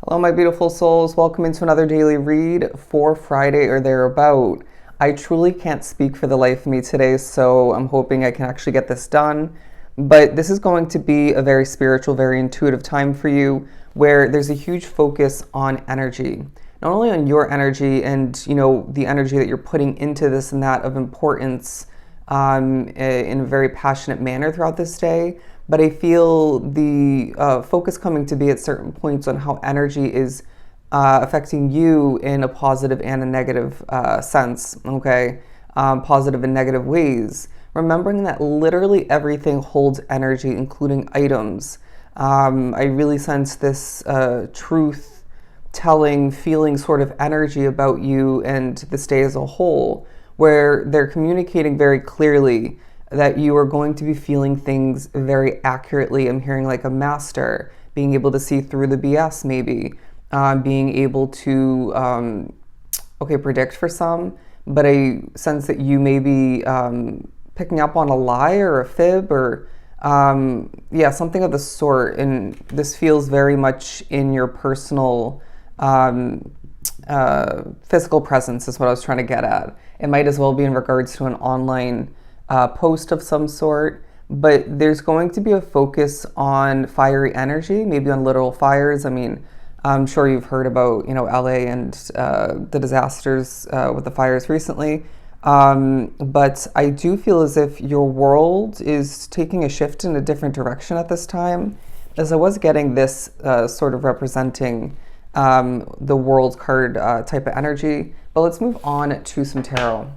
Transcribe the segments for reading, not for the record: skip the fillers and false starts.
Hello, my beautiful souls. Welcome into another daily read for Friday or thereabout. I truly can't speak for the life of me today, so I'm hoping I can actually get this done. But this is going to be a very spiritual, very intuitive time for you where there's a huge focus on energy. Not only on your energy and, the energy that you're putting into this and that of importance in a very passionate manner throughout this day, but I feel the focus coming to be at certain points on how energy is affecting you in a positive and a negative sense, okay? Positive and negative ways. Remembering that literally everything holds energy, including items. I really sense this truth telling, feeling sort of energy about you and this day as a whole, where they're communicating very clearly that you are going to be feeling things very accurately. I'm hearing like a master, being able to see through the BS maybe, being able to, predict for some, but I sense that you may be picking up on a lie or a fib or, something of the sort. And this feels very much in your personal physical presence is what I was trying to get at. It might as well be in regards to an online post of some sort, but there's going to be a focus on fiery energy, maybe on literal fires. I mean, I'm sure you've heard about, LA and the disasters with the fires recently. But I do feel as if your world is taking a shift in a different direction at this time, as I was getting this sort of representing the world card type of energy. But let's move on to some tarot.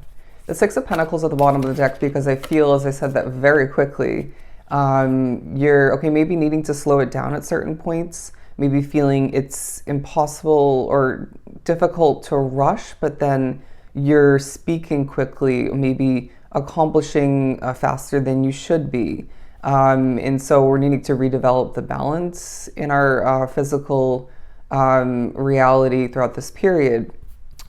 The Six of Pentacles at the bottom of the deck, because I feel, as I said that very quickly, you're maybe needing to slow it down at certain points, maybe feeling it's impossible or difficult to rush, but then you're speaking quickly, maybe accomplishing faster than you should be. And so we're needing to redevelop the balance in our physical reality throughout this period.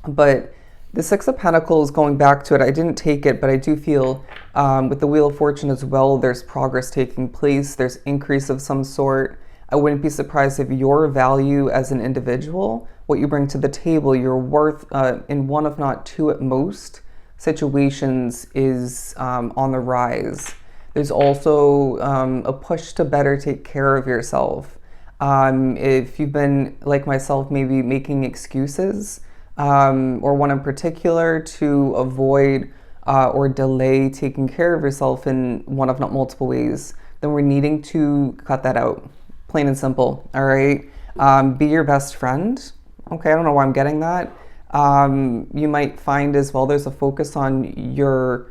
But the Six of Pentacles, going back to it, I didn't take it, but I do feel with the Wheel of Fortune as well, there's progress taking place. There's increase of some sort. I wouldn't be surprised if your value as an individual, what you bring to the table, your worth in one, if not two at most, situations is on the rise. There's also a push to better take care of yourself. If you've been, like myself, maybe making excuses, or one in particular to avoid or delay taking care of yourself in one of not multiple ways, then we're needing to cut that out. Plain and simple, all right? Be your best friend. Okay, I don't know why I'm getting that. You might find as well there's a focus on your,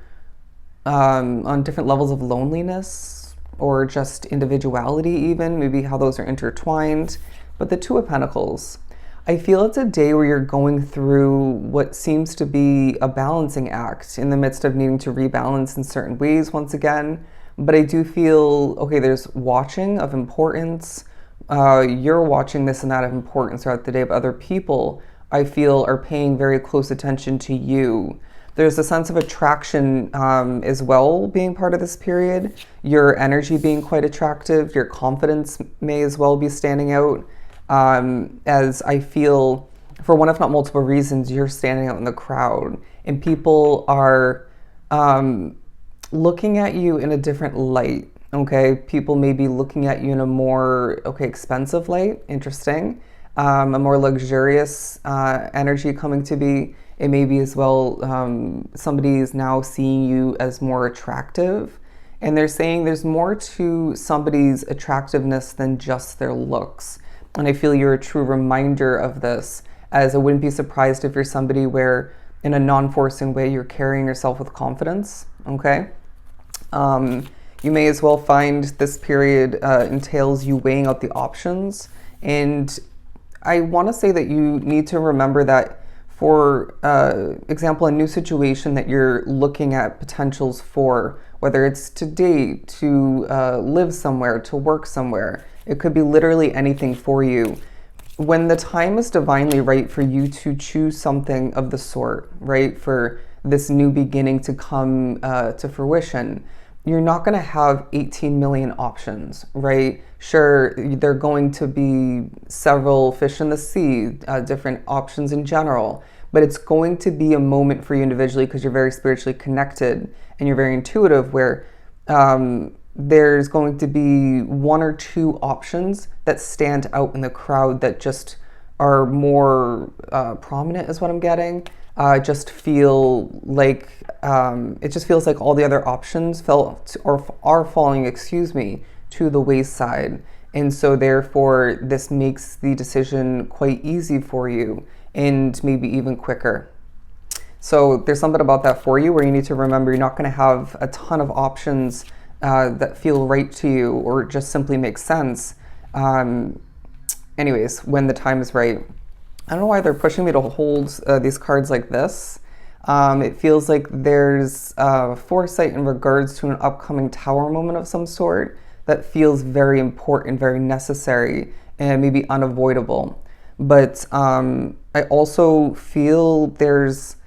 on different levels of loneliness or just individuality even, maybe how those are intertwined. But the Two of Pentacles, I feel it's a day where you're going through what seems to be a balancing act in the midst of needing to rebalance in certain ways once again. But I do feel, there's watching of importance. You're watching this and that of importance throughout the day, but other people, I feel, are paying very close attention to you. There's a sense of attraction as well being part of this period. Your energy being quite attractive. Your confidence may as well be standing out. As I feel, for one if not multiple reasons, you're standing out in the crowd and people are looking at you in a different light, okay? People may be looking at you in a more, expensive light, interesting, a more luxurious energy coming to be. It may be as well somebody is now seeing you as more attractive, and they're saying there's more to somebody's attractiveness than just their looks. And I feel you're a true reminder of this, as I wouldn't be surprised if you're somebody where in a non-forcing way you're carrying yourself with confidence, okay? You may as well find this period entails you weighing out the options. And I want to say that you need to remember that, for example, a new situation that you're looking at potentials for, whether it's to date, to live somewhere, to work somewhere, it could be literally anything for you. When the time is divinely right for you to choose something of the sort, right, for this new beginning to come to fruition, you're not going to have 18 million options, right? Sure, there are going to be several fish in the sea, different options in general, but it's going to be a moment for you individually because you're very spiritually connected and you're very intuitive, where there's going to be one or two options that stand out in the crowd that just are more prominent, is what I'm getting. Just feel like it just feels like all the other options felt or are falling, excuse me, to the wayside. And so therefore this makes the decision quite easy for you and maybe even quicker. So there's something about that for you where you need to remember you're not going to have a ton of options that feel right to you or just simply make sense. Anyways, when the time is right. I don't know why they're pushing me to hold these cards like this. It feels like there's foresight in regards to an upcoming tower moment of some sort that feels very important, very necessary, and maybe unavoidable. But I also feel there's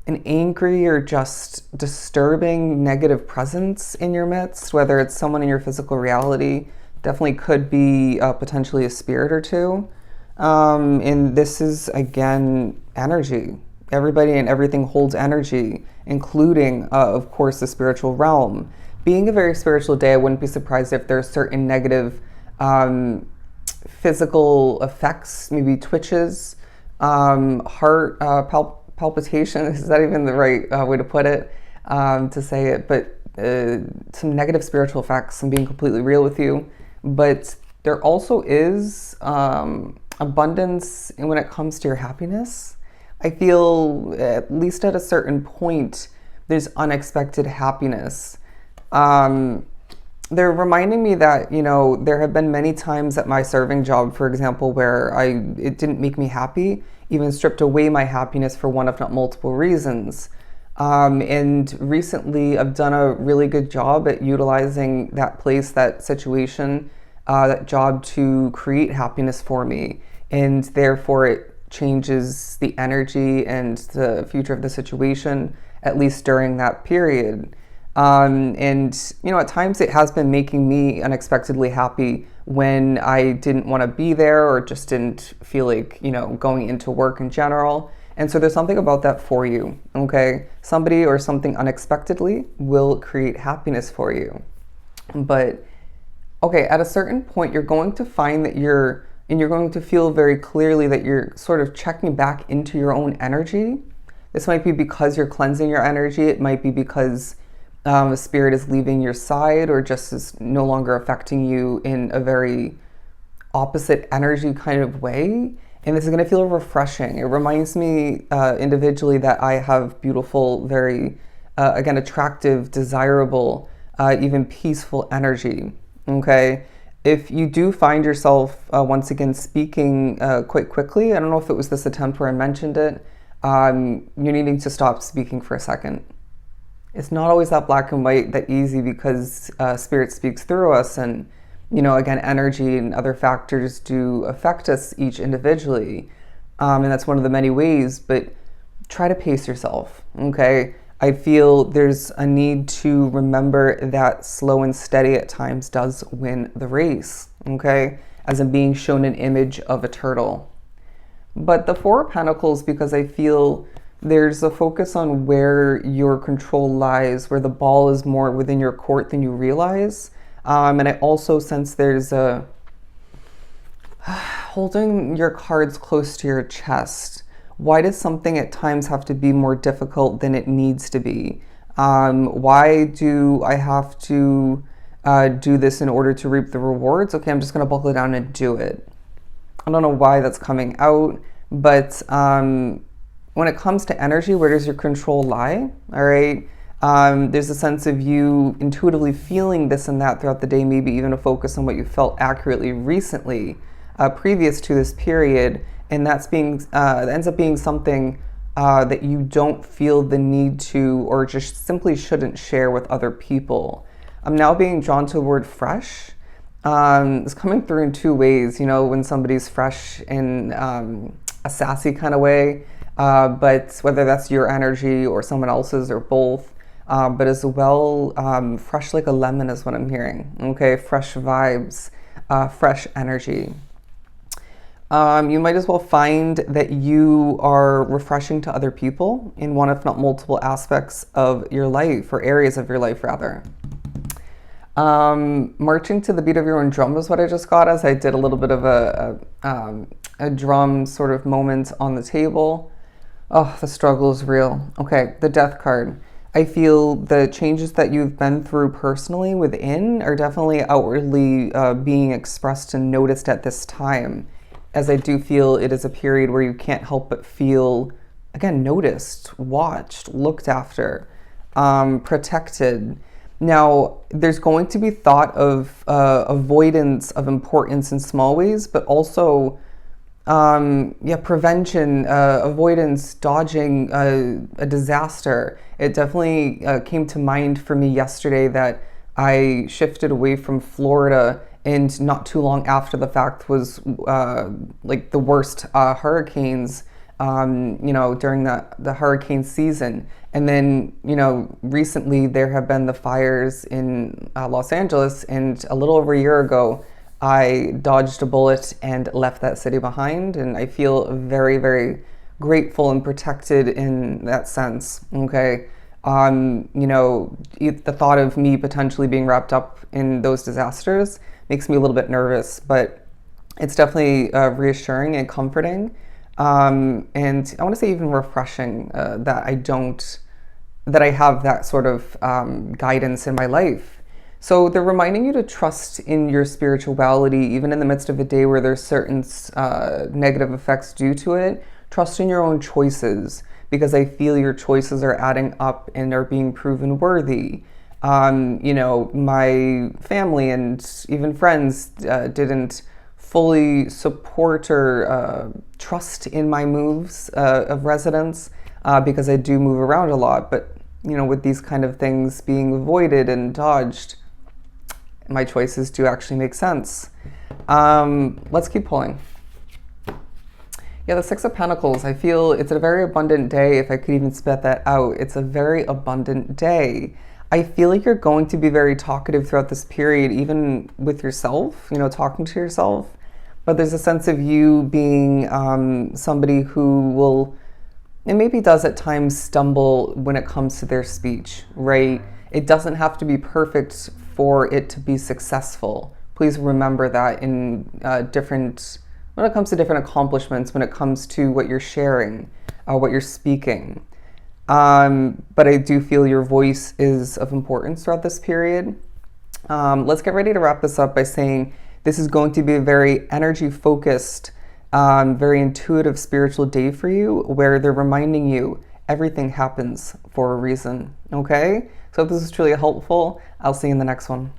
an angry or just disturbing negative presence in your midst, whether it's someone in your physical reality, definitely could be potentially a spirit or two. And this is, again, energy. Everybody and everything holds energy, including, of course, the spiritual realm. Being a very spiritual day, I wouldn't be surprised if there are certain negative physical effects, maybe twitches, heart palpitation. Is that even the right way to put it, to say it? But some negative spiritual effects, I'm being completely real with you. But there also is abundance when it comes to your happiness. I feel, at least at a certain point, there's unexpected happiness. They're reminding me that, you know, there have been many times at my serving job, for example, where it didn't make me happy, even stripped away my happiness for one, if not multiple reasons. And recently I've done a really good job at utilizing that place, that situation, that job to create happiness for me. And therefore it changes the energy and the future of the situation, at least during that period. And, you know, at times it has been making me unexpectedly happy when I didn't want to be there or just didn't feel like, you know, going into work in general. And so there's something about that for you, okay? Somebody or something unexpectedly will create happiness for you. But, okay, at a certain point, you're going to find that you're going to feel very clearly that you're sort of checking back into your own energy. This might be because you're cleansing your energy. It might be because a spirit is leaving your side or just is no longer affecting you in a very opposite energy kind of way. And this is going to feel refreshing. It reminds me individually that I have beautiful, very, again, attractive, desirable, even peaceful energy, okay? If you do find yourself, once again, speaking quite quickly, I don't know if it was this attempt where I mentioned it, you're needing to stop speaking for a second. It's not always that black and white, that easy, because spirit speaks through us, and, you know, again, energy and other factors do affect us each individually, and that's one of the many ways, but try to pace yourself, okay? I feel there's a need to remember that slow and steady at times does win the race, okay? As in being shown an image of a turtle. But the Four of Pentacles, because I feel there's a focus on where your control lies, where the ball is more within your court than you realize. And I also sense there's a holding your cards close to your chest. Why does something at times have to be more difficult than it needs to be? Why do I have to do this in order to reap the rewards? Okay, I'm just going to buckle down and do it. I don't know why that's coming out, but when it comes to energy, where does your control lie? All right. There's a sense of you intuitively feeling this and that throughout the day, maybe even a focus on what you felt accurately recently, previous to this period. And that ends up being something that you don't feel the need to, or just simply shouldn't share with other people. I'm now being drawn to the word fresh. It's coming through in two ways, you know, when somebody's fresh in a sassy kind of way, but whether that's your energy or someone else's or both, but as well, fresh like a lemon is what I'm hearing. Okay, fresh vibes, fresh energy. You might as well find that you are refreshing to other people in one, if not multiple aspects of your life, or areas of your life, rather. Marching to the beat of your own drum is what I just got, as I did a little bit of a drum sort of moment on the table. Oh, the struggle is real. Okay, the Death card. I feel the changes that you've been through personally within are definitely outwardly being expressed and noticed at this time, as I do feel it is a period where you can't help but feel, again, noticed, watched, looked after, protected. Now, there's going to be thought of avoidance of importance in small ways, but also, prevention, avoidance, dodging a disaster. It definitely came to mind for me yesterday that I shifted away from Florida, and not too long after the fact was like the worst hurricanes, during the hurricane season. And then, recently there have been the fires in Los Angeles, and a little over a year ago, I dodged a bullet and left that city behind. And I feel very, very grateful and protected in that sense. Okay. The thought of me potentially being wrapped up in those disasters makes me a little bit nervous, but it's definitely reassuring and comforting. And I want to say even refreshing that I have that sort of guidance in my life. So they're reminding you to trust in your spirituality, even in the midst of a day where there's certain negative effects due to it. Trust in your own choices, because I feel your choices are adding up and are being proven worthy. My family and even friends didn't fully support or trust in my moves of residence because I do move around a lot. But, with these kind of things being avoided and dodged, my choices do actually make sense. Let's keep pulling. Yeah, the Six of Pentacles, I feel it's a very abundant day. If I could even spit that out, it's a very abundant day. I feel like you're going to be very talkative throughout this period, even with yourself, talking to yourself. But there's a sense of you being somebody who will, and maybe does at times, stumble when it comes to their speech, right? It doesn't have to be perfect for it to be successful. Please remember that when it comes to different accomplishments, when it comes to what you're sharing, what you're speaking. But I do feel your voice is of importance throughout this period. Let's get ready to wrap this up by saying this is going to be a very energy-focused, very intuitive spiritual day for you, where they're reminding you everything happens for a reason, okay? So if this is truly helpful, I'll see you in the next one.